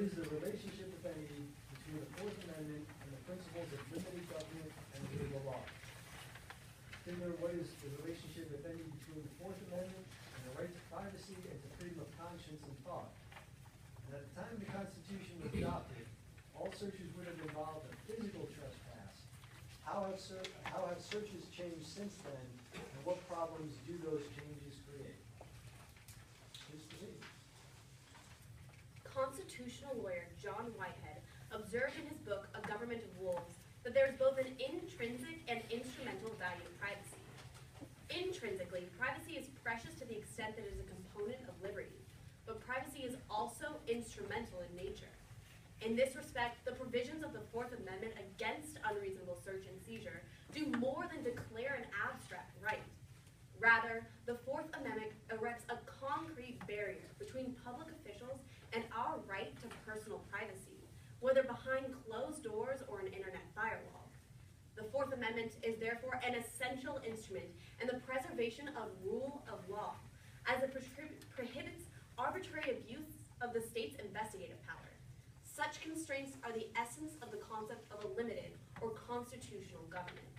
what is the relationship, if any, between the Fourth Amendment and the principles of limited government and the rule of law? Similar, what is the relationship, if any, between the Fourth Amendment and the right to privacy and to freedom of conscience and thought? And at the time the Constitution was adopted, all searches would have involved a physical trespass. How have searches changed since then, and what problems do those changes create? Please proceed. Constitutional lawyer John Whitehead observed in his book, A Government of Wolves, that there is both an intrinsic and instrumental value to privacy. Intrinsically, privacy is precious to the extent that it is a component of liberty, but privacy is also instrumental in nature. In this respect, the provisions of the Fourth Amendment against unreasonable search and seizure do more than declare an abstract right. Rather, the Fourth Amendment erects a concrete barrier between public officials and our right to personal privacy, whether behind closed doors or an internet firewall. The Fourth Amendment is therefore an essential instrument in the preservation of rule of law, as it prohibits arbitrary abuse of the state's investigative power. Such constraints are the essence of the concept of a limited or constitutional government.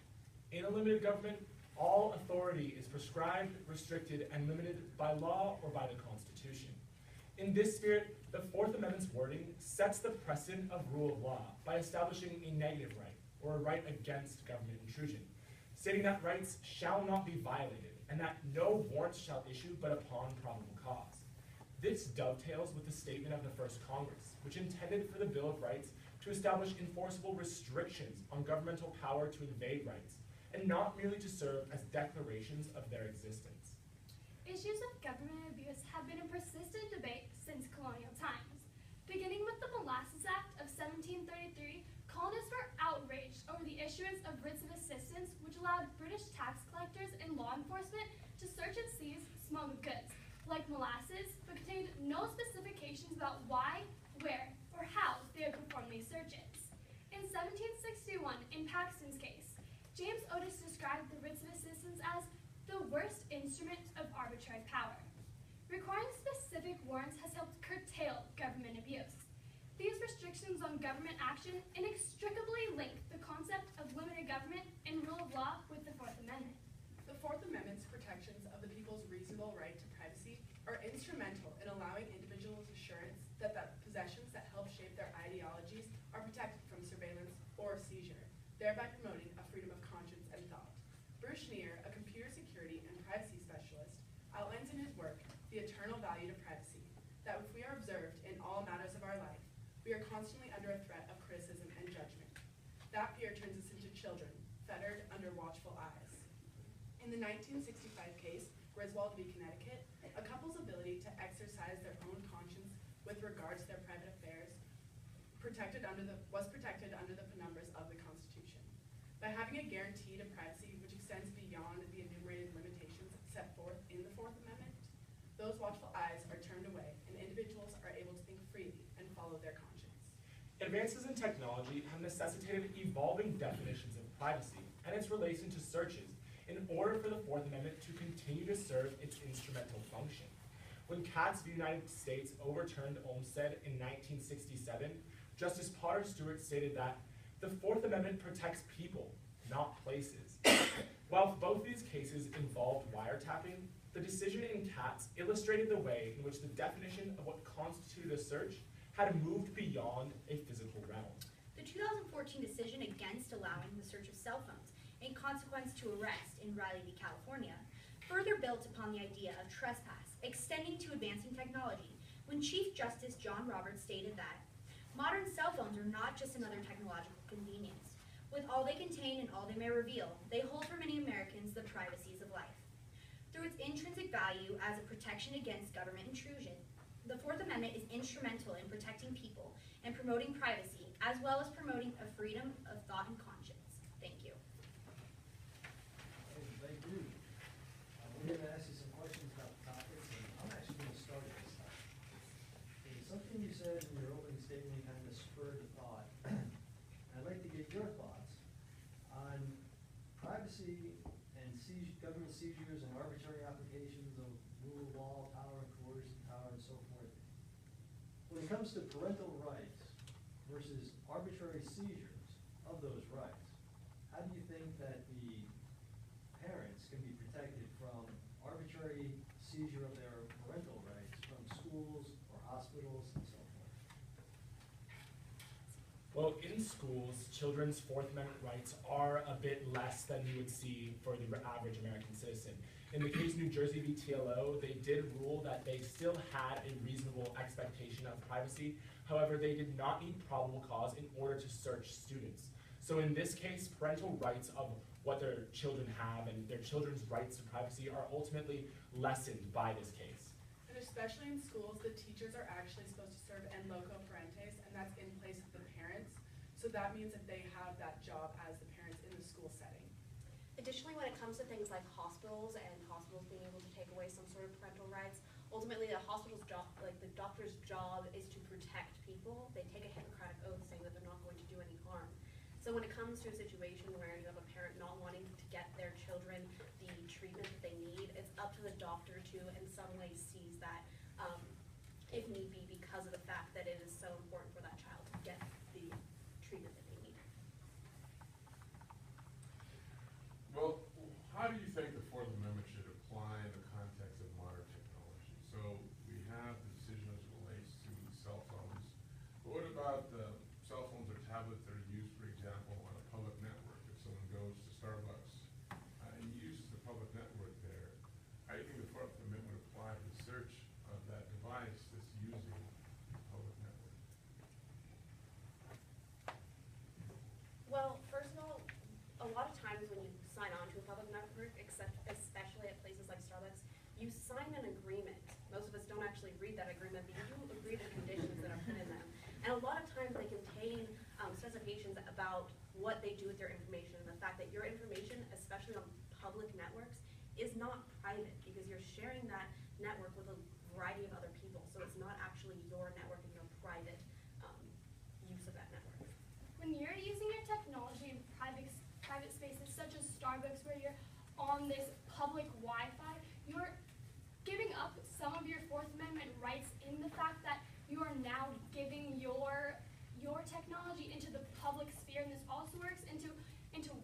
In a limited government, all authority is prescribed, restricted, and limited by law or by the Constitution. In this spirit, the Fourth Amendment's wording sets the precedent of rule of law by establishing a negative right, or a right against government intrusion, stating that rights shall not be violated, and that no warrants shall issue but upon probable cause. This dovetails with the statement of the First Congress, which intended for the Bill of Rights to establish enforceable restrictions on governmental power to invade rights, and not merely to serve as declarations of their existence. Issues of government abuse have been a persistent debate since colonial times. Beginning with the Molasses Act of 1733, colonists were outraged over the issuance of writs of assistance, which allowed British tax collectors and law enforcement to search and seize smuggled goods, like molasses, but contained no specifications about why, where, or how they would perform these searches. In 1761, in Paxton's case, James Otis described the writs of assistance as the worst instrument of arbitrary power. Requiring specific warrants has helped curtail government abuse. These restrictions on government action inextricably link the concept of limited government and rule of law with the Fourth Amendment. The Fourth Amendment's protections of the people's reasonable right to privacy are instrumental in allowing individuals assurance that the possessions that help shape their ideologies are protected from surveillance or seizure, thereby promoting a freedom of conscience and thought. Bruce Schneer, a computer security and privacy specialist, outlines in his work the eternal value to privacy, that if we are observed in all matters of our life, we are constantly under a threat of criticism and judgment. That fear turns us into children, fettered under watchful eyes. In the 1965 case, Griswold v. Connecticut, a couple's ability to exercise their own conscience with regards to their private affairs was protected under the penumbras of the Constitution. By having a guarantee to privacy which extends beyond the enumerated limitations set forth in the Fourth Amendment, those watchful eyes are turned away and individuals are able to think freely and follow their conscience. Advances in technology have necessitated evolving definitions of privacy and its relation to searches in order for the Fourth Amendment to continue to serve its instrumental function. When Katz v. United States overturned Olmstead in 1967, Justice Potter Stewart stated that the Fourth Amendment protects people, not places. While both these cases involved wiretapping, the decision in Katz illustrated the way in which the definition of what constituted a search had moved beyond a physical realm. The 2014 decision against allowing the search of cell phones in consequence to arrest in Riley v. California further built upon the idea of trespass, extending to advancing technology, when Chief Justice John Roberts stated that modern cell phones are not just another technological convenience. With all they contain and all they may reveal, they hold for many Americans the privacies of life. Through its intrinsic value as a protection against government intrusion, the Fourth Amendment is instrumental in protecting people and promoting privacy, as well as promoting a freedom of thought and conscience. Thank you. Thank you. We're going to ask you some questions about the topics, and I'm actually going to start at this time. Okay, something you said in your opening statement kind of spurred a thought. I'd like to get your thoughts on privacy and government seizures and arbitrary applications of rule of law, power, coercion, power, and so forth. When it comes to parental rights, versus arbitrary seizures of those rights, how do you think that the parents can be protected from arbitrary seizure of their parental rights from schools or hospitals and so forth? Well, in schools, children's Fourth Amendment rights are a bit less than you would see for the average American citizen. In the case New Jersey v. TLO, they did rule that they still had a reasonable expectation of privacy. However, they did not need probable cause in order to search students. So in this case, parental rights of what their children have and their children's rights to privacy are ultimately lessened by this case. And especially in schools, the teachers are actually supposed to serve en loco parentis, and that's in place of the parents. So that means that they have that job as the parents in the school setting. Additionally, when it comes to things like hospitals and hospitals being able to take away some sort of parental rights, ultimately the hospital's job, like the doctor's job, is to protect people. They take a Hippocratic oath saying that they're not going to do any harm. So when it comes to a situation where you have a parent not wanting to get their children the treatment that they need, it's up to the doctor to in some way seize that, if need be, because of the fact that it is so important for that child to get the treatment that they need. Well, how do you think the Fourth Amendment should apply in the context of modern technology? So we have the decision as it relates to cell phones. But what about the cell phones or tablets that are used, for example, on a public network? If someone goes to Starbucks and uses the public network there, how do you think the Fourth Amendment would apply to the search of that device that's using the public network? Well, first of all, a lot of times when you sign on to a public network, especially at places like Starbucks, you sign an agreement. Most of us don't actually read that agreement, but you do agree to conditions that are put in them. And a lot of times they contain specifications about what they do with your information, and the fact that your information, especially on public networks, is not private because you're sharing that network with a variety of other people. So it's not actually your network and your private use of that network. When you're using your technology in private spaces such as Starbucks, where you're on this public Wi-Fi, you're giving up some of your Fourth Amendment rights in the fact that you are now giving your technology into the public sphere. And this also works into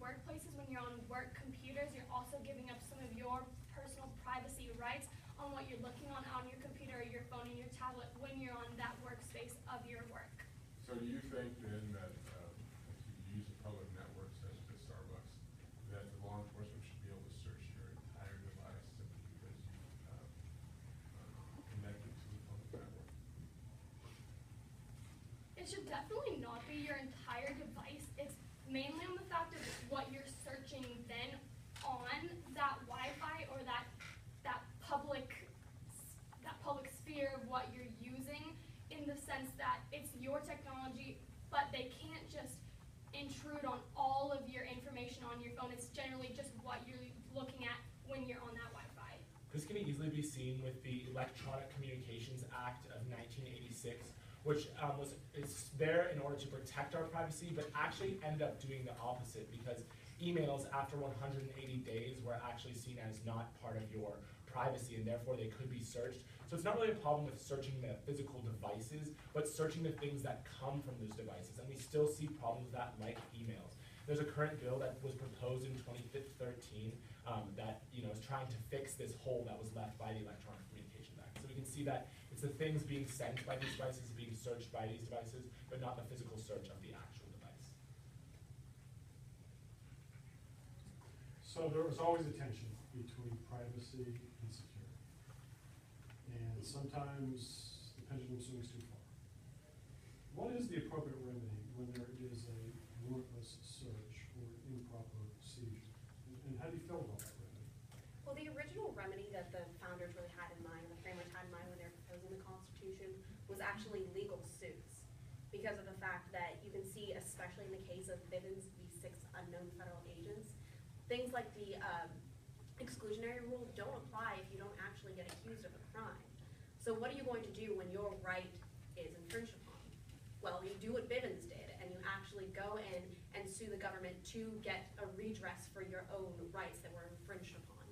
workplaces. When you're on work computers, you're also giving up some of your personal privacy rights on what you're looking on your computer or your phone and your tablet when you're on that workspace of your work. So do you think then that if you use a public network such as Starbucks, that the law enforcement should be able to search your entire device simply because you connected to the public network? It should definitely not be your entire device. It's mainly on the fact of what you're searching then on that Wi-Fi or that public sphere of what you're using, in the sense that it's your technology, but they can't just intrude on all of your information on your phone. It's generally just what you're looking at when you're on that Wi-Fi. This can easily be seen with the Electronic Communications Act of 1986, which is there in order to protect our privacy, but actually ended up doing the opposite because emails after 180 days were actually seen as not part of your privacy, and therefore they could be searched. So it's not really a problem with searching the physical devices, but searching the things that come from those devices. And we still see problems with that, like emails. There's a current bill that was proposed in 2013 that is trying to fix this hole that was left by the Electronic Communications Act. So we can see that it's the things being sent by these devices being searched by these devices, but not the physical search of the actual device. So there was always a tension between privacy and security. And sometimes the pendulum swings too far. What is the appropriate remedy when there is a warrantless search or improper seizure? And how do you feel about that remedy? Well, the original remedy that the founders really had in mind, the framers had in mind when they were proposing the Constitution, was actually legal suits. Because of the fact that you can see, especially in the case of Bivens v. 6 unknown federal agents, things like the exclusionary rule don't apply if you don't actually get accused of a crime. So what are you going to do when your right is infringed upon? Well, you do what Bivens did, and you actually go in and sue the government to get a redress for your own rights that were infringed upon.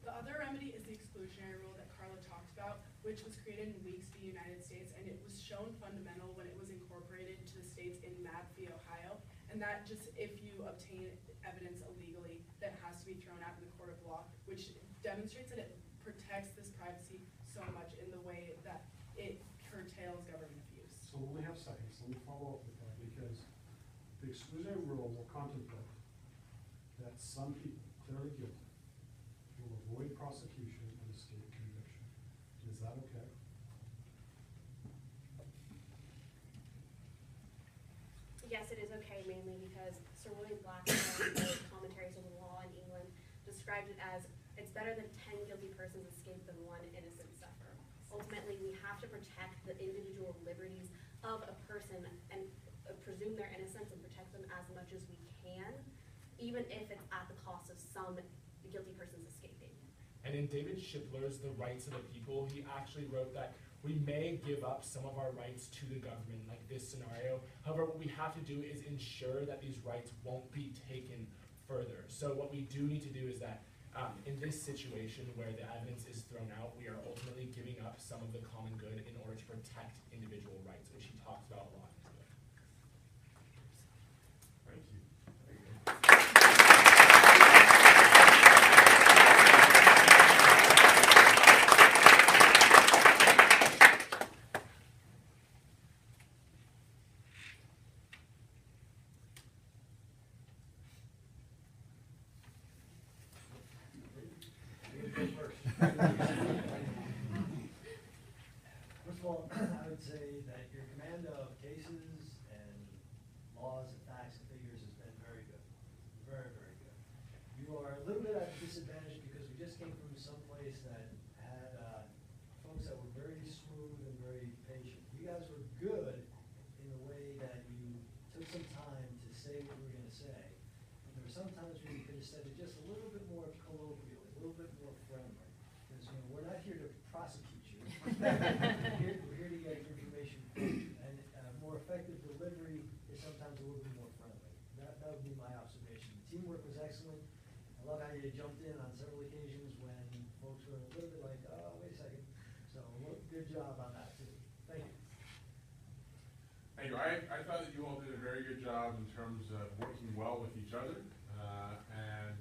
The other remedy is the exclusionary rule that Carla talked about, which was created in Weeks v. United States, and it was shown fundamental when it was incorporated Fee, Ohio, and that just if you obtain evidence illegally, that has to be thrown out in the court of law, which demonstrates that it protects this privacy so much in the way that it curtails government abuse. So we only have seconds, let me follow up with that, because the exclusionary rule will contemplate that some people, clearly guilty, will avoid prosecution and escape conviction. Is that okay? Yes, it is okay, mainly because Sir William Blackstone, in his commentaries on the law in England, described it as, it's better that 10 guilty persons escape than one innocent suffer. Ultimately, we have to protect the individual liberties of a person and presume their innocence and protect them as much as we can, even if it's at the cost of some guilty persons escaping. And in David Shipler's The Rights of the People, he actually wrote that we may give up some of our rights to the government, like this scenario. However, what we have to do is ensure that these rights won't be taken further. So what we do need to do is that in this situation where the evidence is thrown out, we are ultimately giving up some of the common good in order to protect individual rights, which he talks about a lot in his book. Thank you. First of all, I would say that your command of cases and laws and facts and figures has been very good. Very, very good. You are a little bit at a disadvantage because we just came from someplace that had folks that were very smooth and very patient. You guys were good in the way that you took some time to say what you were going to say. And there were some times when you could have said it just a little bit more colloquially, a little bit more friendly. Because we're not here to prosecute you. We're here to get information from you. And more effective delivery is sometimes a little bit more friendly. That would be my observation. The teamwork was excellent. I love how you jumped in on several occasions when folks were a little bit like, oh, wait a second. So good job on that too. Thank you. Thank you. I thought that you all did a very good job in terms of working well with each other and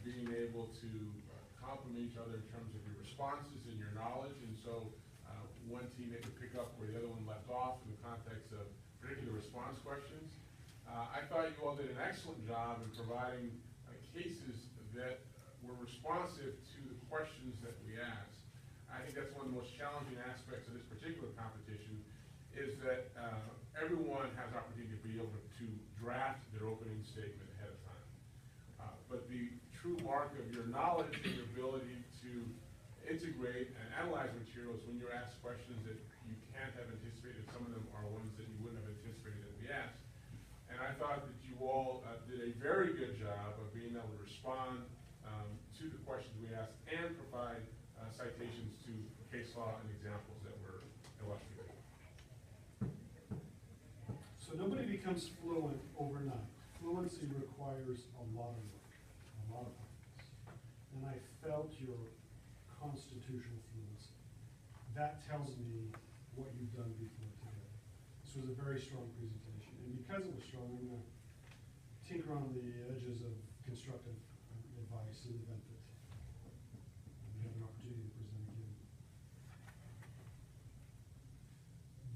being able to complement each other in terms of your responses and your knowledge. And so one team maybe pick up where the other one left off in the context of particular response questions. I thought you all did an excellent job in providing cases that were responsive to the questions that we asked. I think that's one of the most challenging aspects of this particular competition is that everyone has opportunity to be able to draft their opening statement ahead of time. But the true mark of your knowledge and your ability to integrate and analyze materials when you're asked questions that you can't have anticipated. Some of them are ones that you wouldn't have anticipated that we asked. And I thought that you all did a very good job of being able to respond to the questions we asked and provide citations to case law and examples that were illustrative. So nobody becomes fluent overnight. Fluency requires a lot of work, a lot of practice. And I felt your constitutional fluency. That tells me what you've done before today. This was a very strong presentation. And because it was strong, I'm going to tinker on the edges of constructive advice in the event that we have an opportunity to present again.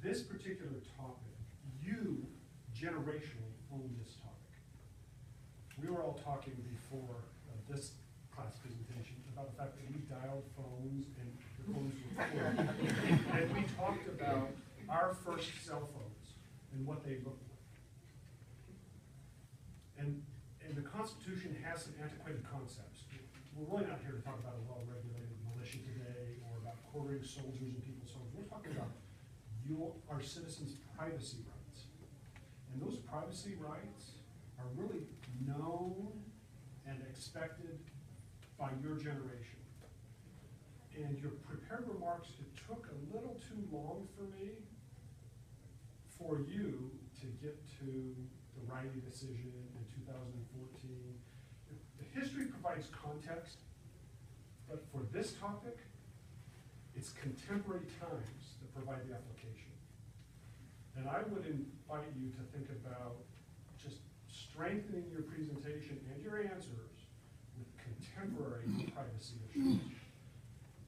This particular topic, you generationally own this topic. We were all talking before this class presentation about the fact that we dialed phones and the phones were full. And we talked about our first cell phones and what they looked like. And the Constitution has some antiquated concepts. We're really not here to talk about a well-regulated militia today or about quartering soldiers in people's homes. We're talking about our citizens' privacy rights. And those privacy rights are really known and expected by your generation. And your prepared remarks, it took a little too long for me for you to get to the Riley decision in 2014. The history provides context, but for this topic, it's contemporary times that provide the application. And I would invite you to think about just strengthening your presentation and your answers with contemporary privacy issues.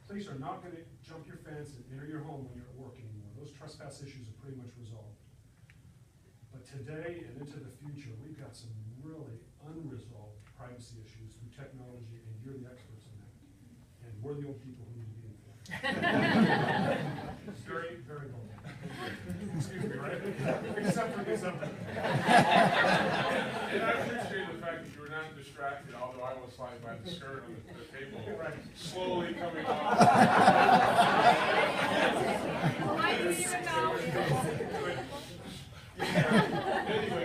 Police are not going to jump your fence and enter your home when you're at work anymore. Those trespass issues are pretty much resolved. But today and into the future, we've got some really unresolved privacy issues through technology, and you're the experts in that. And we're the old people who need to be informed. Very, very bold. Excuse me, right? Except for this something. And I appreciate the fact that you were not distracted, although I was sliding by the skirt on the table, Right. slowly coming off. I didn't even know. Anyway,